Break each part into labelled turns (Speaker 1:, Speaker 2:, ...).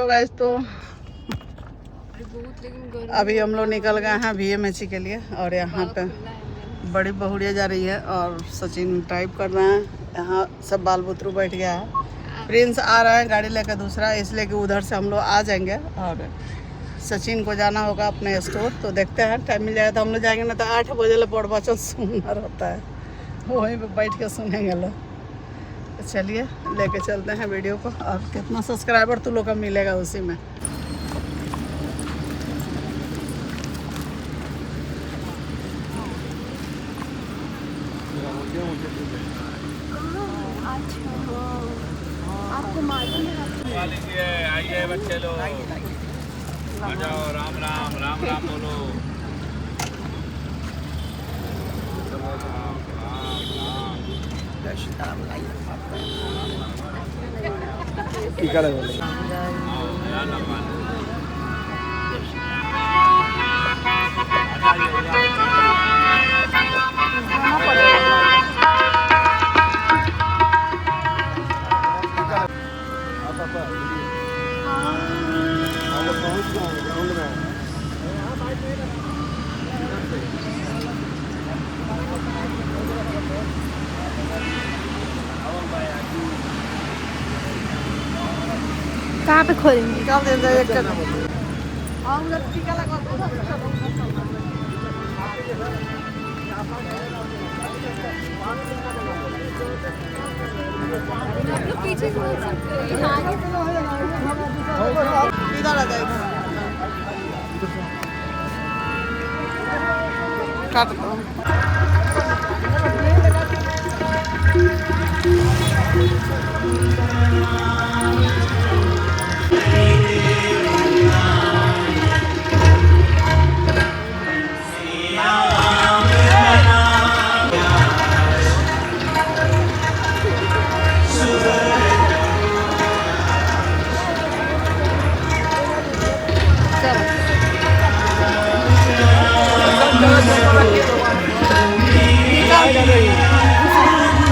Speaker 1: तो गाइस तो अभी हम लोग निकल गए हैं VMHC के लिए और यहाँ पे बड़ी बहुड़िया जा रही है और सचिन ड्राइव कर रहे हैं। यहाँ सब बाल बुतरू बैठ गया है। प्रिंस आ रहा है गाड़ी लेकर दूसरा, इसलिए कि उधर से हम लोग आ जाएंगे और सचिन को जाना होगा अपने स्टोर। तो देखते हैं टाइम मिल जाएगा तो हम लोग जाएंगे, ना तो 8 बजे पौड़ बचन सुनना रहता है, वहीं पे बैठ के सुनेंगे लोग। तो चलिए लेके चलते हैं वीडियो को और कितना सब्सक्राइबर तू लोग का मिलेगा उसी में।
Speaker 2: आपको मालूम है?
Speaker 3: आइए बच्चे लोग, आ जाओ। राम राम राम राम बोलो।
Speaker 2: कहाँ पे खोलेंगे?
Speaker 1: निकाल दे
Speaker 2: पीछे खोल सकते हैं।
Speaker 1: इधर आ जाएगा, काट दो।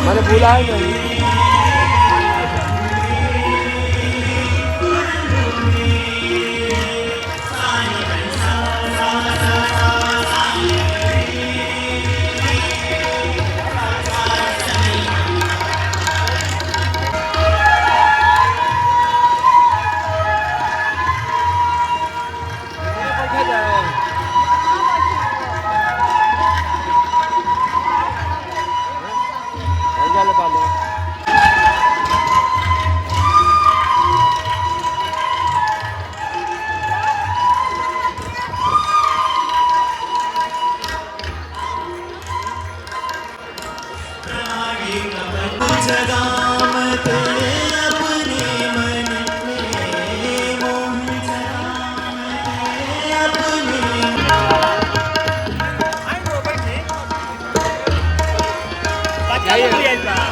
Speaker 3: मैंने भूला है नहीं।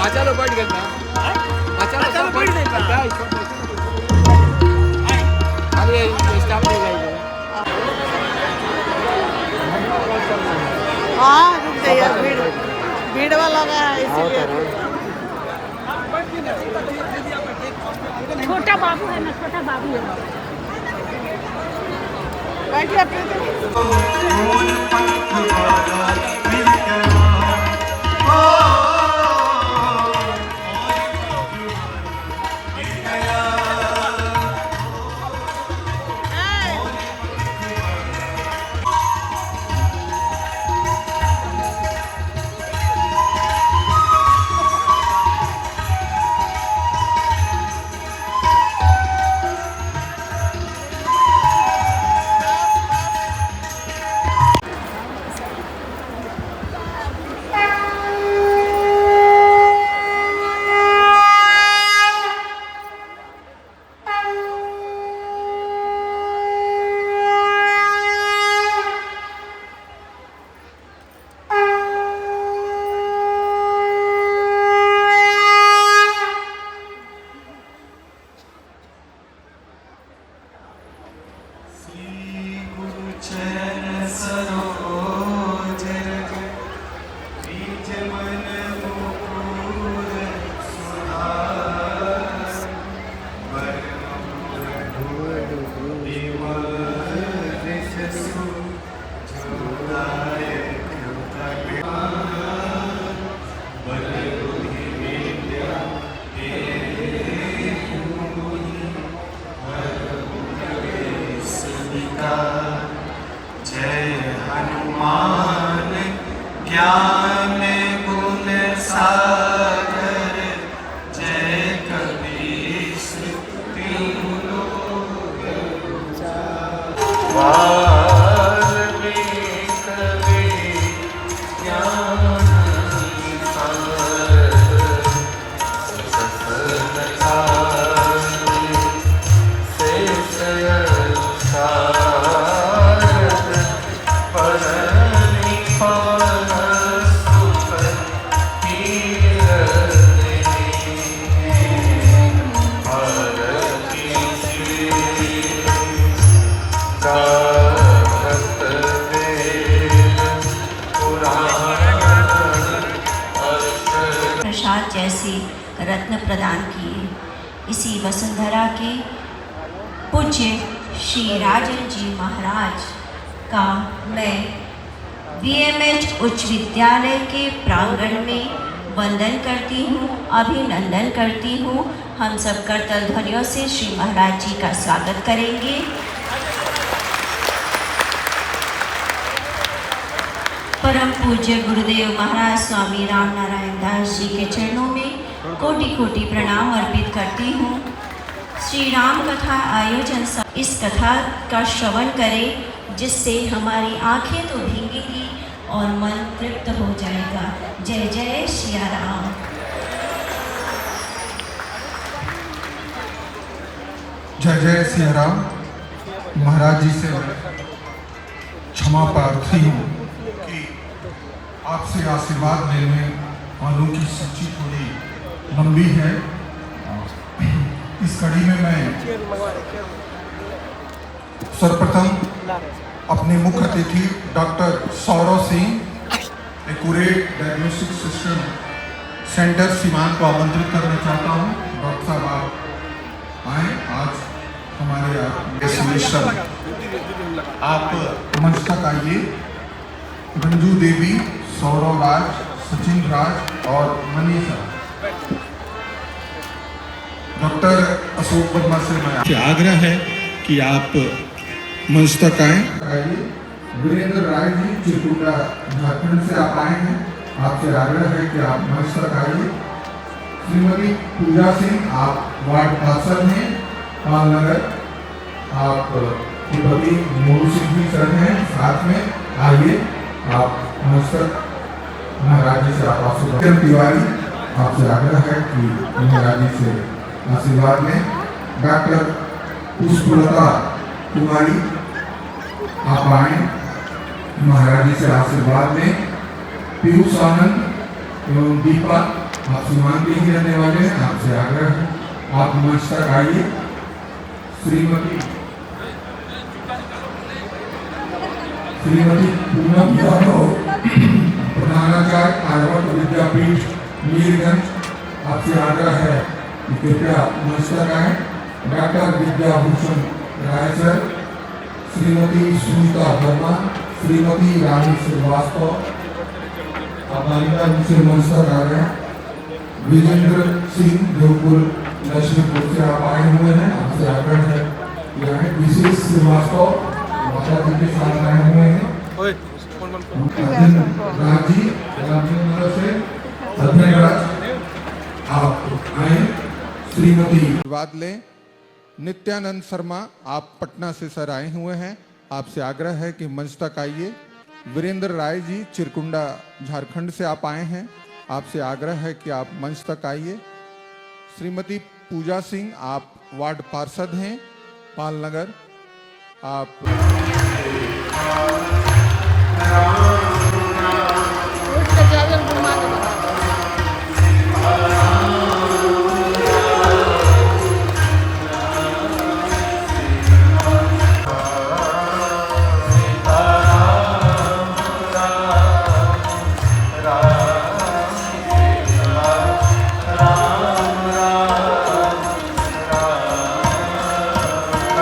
Speaker 3: चलो बैठ गए ना। अच्छा चलो बैठ गए ना। अरे स्टाफ नहीं जाएगा।
Speaker 1: हाँ रुक जाइए, भीड़ वाला है इसीलिए।
Speaker 2: छोटा बाबू है ना, छोटा बाबू है।
Speaker 1: बैठिए
Speaker 4: ज्ञान गुण सागर जय कबीर तीनों लोक वाल्मीकि कबीर ज्ञान सागर सकल
Speaker 5: प्रसाद जैसे रत्न प्रदान किए। इसी वसुंधरा के पूज्य श्री राजन जी महाराज का मैं BMH उच्च विद्यालय के प्रांगण में वंदन करती हूँ, अभिनंदन करती हूँ। हम सब करतल ध्वनियों से श्री महाराज जी का स्वागत करेंगे। परम पूज्य गुरुदेव महाराज स्वामी राम नारायण दास जी के चरणों में कोटि कोटि प्रणाम अर्पित करती हूँ। श्री राम कथा आयोजन इस कथा का श्रवण करें, जिससे हमारी आंखें तो भीगेंगी और मन तृप्त हो जाएगा। जय जय सिया राम।
Speaker 6: जय जय सिया राम। महाराज जी से क्षमा प्रार्थी हूँ कि आपसे आशीर्वाद लेने वालों की सूची थोड़ी लंबी है। इस कड़ी में मैं सर्वप्रथम अपने मुख्य अतिथि doctor Saurav Singh, accurate diagnostic system centre Siwan को आमंत्रित करना चाहता हूँ। डॉक्टर साहब आप आए आज हमारे मिशन। आप मंच तक आइए। रंजू देवी, सौरव राज, सचिन राज और मनीषा। डॉक्टर अशोक वर्मा से मैं आग्रह है कि आप मंच तक आए। वीरेंद्र राय जी चिरकुंडा झारखंड से आप आए हैं, आपसे आग्रह है कि आप मंच तक आइए। श्रीमती पूजा सिंह, आप वार्ड पार्षद हैं पालनगर। आप श्रीमती मोरू सिंह भी सर हैं, साथ में आइए। आप मंच तक महाराज जी से आप आशीर्वाद। तिवारी, आपसे आग्रह है कि महाराज जी से आशीर्वाद लें। डॉक्टर पुष्पलता कुमारी, आप आए, महाराज जी से आशीर्वाद लें। पीयूष आनंद एवं दीपा, आप सीमान के ही रहने वाले हैं, आपसे आग्रह है आप मंच तक आइए। श्रीमती पूनम यादव, प्रधानाचार्य आर्यभट्ट विद्यापीठ मीरगंज, आपसे आग्रह है कि कृपया मंच तक आए। डॉक्टर विद्याभूषण राय सर, श्रीमती सुनीता वर्मा, श्रीमती रानी श्रीवास्तव, आप उनसे मंच तक आ गए। विजेंद्र सिंह देवपुर लक्ष्मीपुर से आप आए हुए हैं, आपसे आग्रह है यहाँ विशेष श्रीवास्तव माता जी के साथ आए हुए हैं। राजी से राज, आप आए। श्रीमती आशीर्वाद लें। नित्यानंद शर्मा, आप पटना से सर आए हुए हैं, आपसे आग्रह है कि मंच तक आइए। वीरेंद्र राय जी चिरकुंडा झारखंड से आप आए हैं, आपसे आग्रह है कि आप मंच तक आइए। श्रीमती पूजा सिंह, आप वार्ड पार्षद हैं पालनगर, आप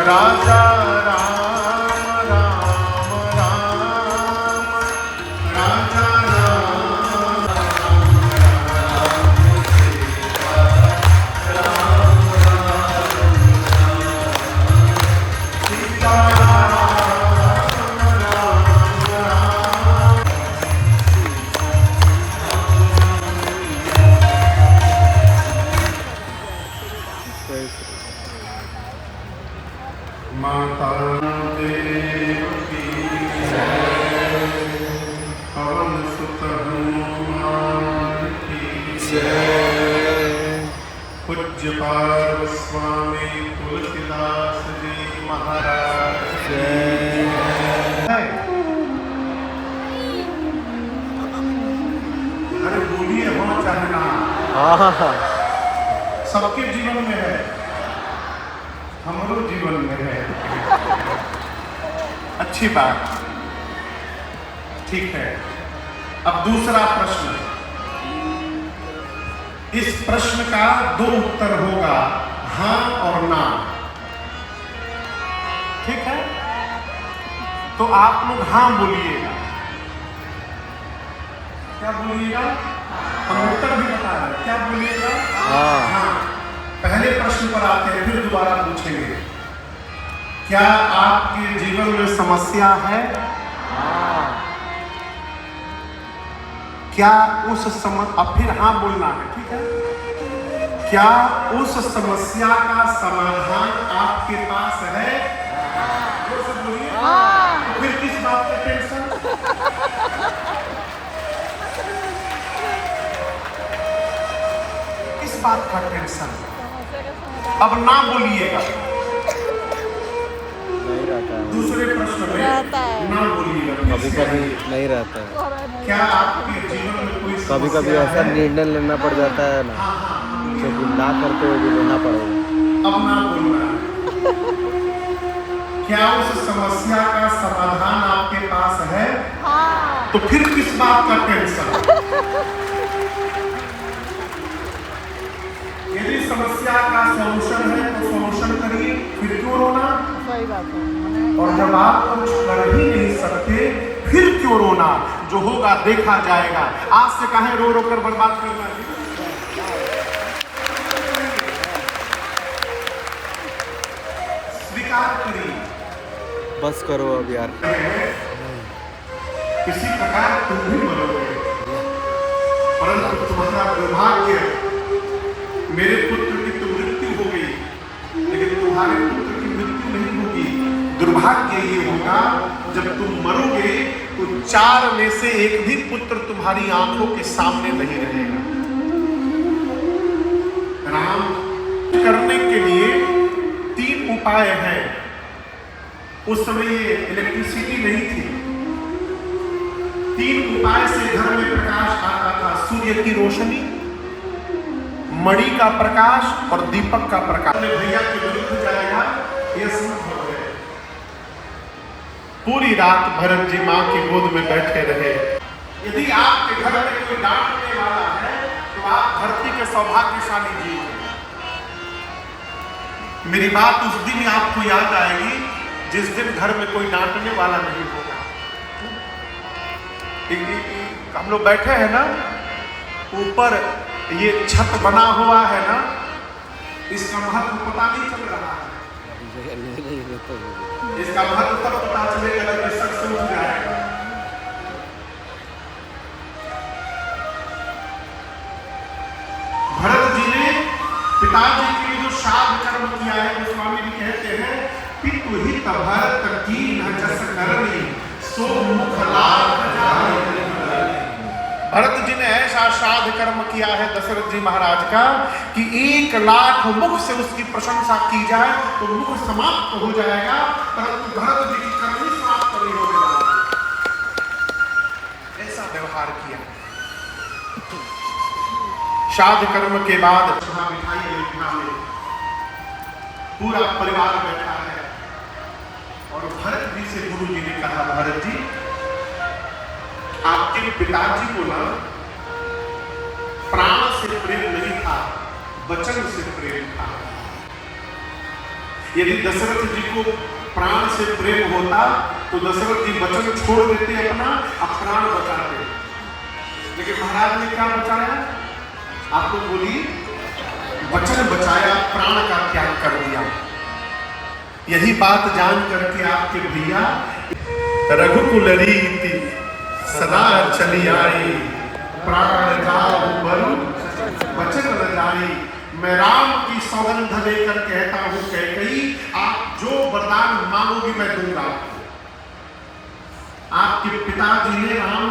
Speaker 4: राजा
Speaker 6: माता देव की जय, पवन सुत हनुमान की जय, पूज्यपाद स्वामी तुलसीदास जी महाराज जय। अरे बोलिए होना चाहे ना, सबके जीवन में है, हमारे जीवन में है। अच्छी बात, ठीक है। अब दूसरा प्रश्न, इस प्रश्न का 2 उत्तर होगा, हाँ और ना, ठीक है? तो आप लोग हाँ बोलिएगा। क्या बोलिएगा? हम उत्तर भी बता रहे हैं, क्या बोलिएगा? हाँ। पहले प्रश्न पर आते हैं, फिर दोबारा पूछेंगे। क्या आपके जीवन में समस्या है? क्या उस अब फिर हाँ बोलना है, ठीक है? क्या उस समस्या का समाधान आपके पास है? वो सब बोलिए। तो फिर किस बात का टेंशन? किस बात का टेंशन? अब ना बोलिएगा। दूसरे प्रश्न में ना बोलिएगा।
Speaker 7: कभी कभी नहीं रहता है,
Speaker 6: क्या आपके जीवन में कोई
Speaker 7: कभी कभी ऐसा निर्णय लेना पड़ जाता है ना, जो कि ना करते हुए भी लेना पड़ेगा।
Speaker 6: अब ना बोलना है। क्या उस समस्या का समाधान आपके पास है? तो फिर किस बात का टेंशन? यदि समस्या का सॉल्यूशन है तो सॉल्यूशन करिए, फिर क्यों रोना?
Speaker 1: सही बात है।
Speaker 6: और जब आप कुछ कर ही नहीं सकते फिर क्यों रोना? जो होगा देखा जाएगा। आज से कहें रो रो कर बर्बाद करना। स्वीकार करिए,
Speaker 7: बस करो अब यार।
Speaker 6: किसी प्रकार तुम भी मरोगे, परंतु तुम्हारा दुर्भाग्य, मेरे पुत्र की तो मृत्यु हो गई, लेकिन तुम्हारे पुत्र की मृत्यु नहीं होगी। दुर्भाग्य ये होगा जब तुम मरोगे तो 4 में से एक भी पुत्र तुम्हारी आंखों के सामने नहीं रहेगा। राम करने के लिए 3 उपाय हैं। उस समय ये इलेक्ट्रिसिटी नहीं थी। 3 उपाय से घर में प्रकाश आता था। सूर्य की रोशनी, मणि का प्रकाश और दीपक का प्रकाश। भैया के विरुद्ध जाएगा, यह संभव है। पूरी रात भरत जी मां की गोद में बैठे रहे। यदि आपके घर में कोई डांटने वाला है तो आप धरती के सौभाग्यशाली जीव हैं। मेरी बात उस दिन आपको याद आएगी जिस दिन घर में कोई डांटने वाला नहीं होगा। हम लोग बैठे हैं ना, ऊपर ये छत बना हुआ है ना, इसका महत्व पता नहीं चल रहा है। इसका महत्व तब पता चलेगा जब सब समझ जाएगा। भरत जी ने पिताजी के लिए जो श्राद्ध कर्म किया है, गोस्वामी जी कहते हैं, पितु हित भरत कीन जस करनी सो मुख लाभ जाय। भरत जी ने ऐसा श्राद्ध कर्म किया है दशरथ जी महाराज का कि 1 लाख मुख से उसकी प्रशंसा की जाए तो मुख समाप्त हो जाएगा, परंतु भरत जी की करनी समाप्त नहीं होने वाली। ऐसा व्यवहार किया। श्राद्ध कर्म के बाद मिठाई में पूरा परिवार बैठा है और भरत जी से गुरु जी ने कहा, भरत जी आपके पिताजी को ना प्राण से प्रेम नहीं था, वचन से प्रेम था। यदि दशरथ जी को प्राण से प्रेम होता तो दशरथ जी वचन छोड़ देते अपना, अब प्राण बचाते। लेकिन महाराज ने क्या बचाया? आप लोग बोलिए। वचन बचाया, प्राण का त्याग कर दिया। यही बात जान करके आपके भैया रघुकुल रीति सदा चली आई, प्राण जाओ बरु वचन न जाई। मैं राम की सौगंध लेकर कहता हूँ कैकई, आप जो वरदान
Speaker 8: होगी मैं दूंगा। आपके पिताजी ने राम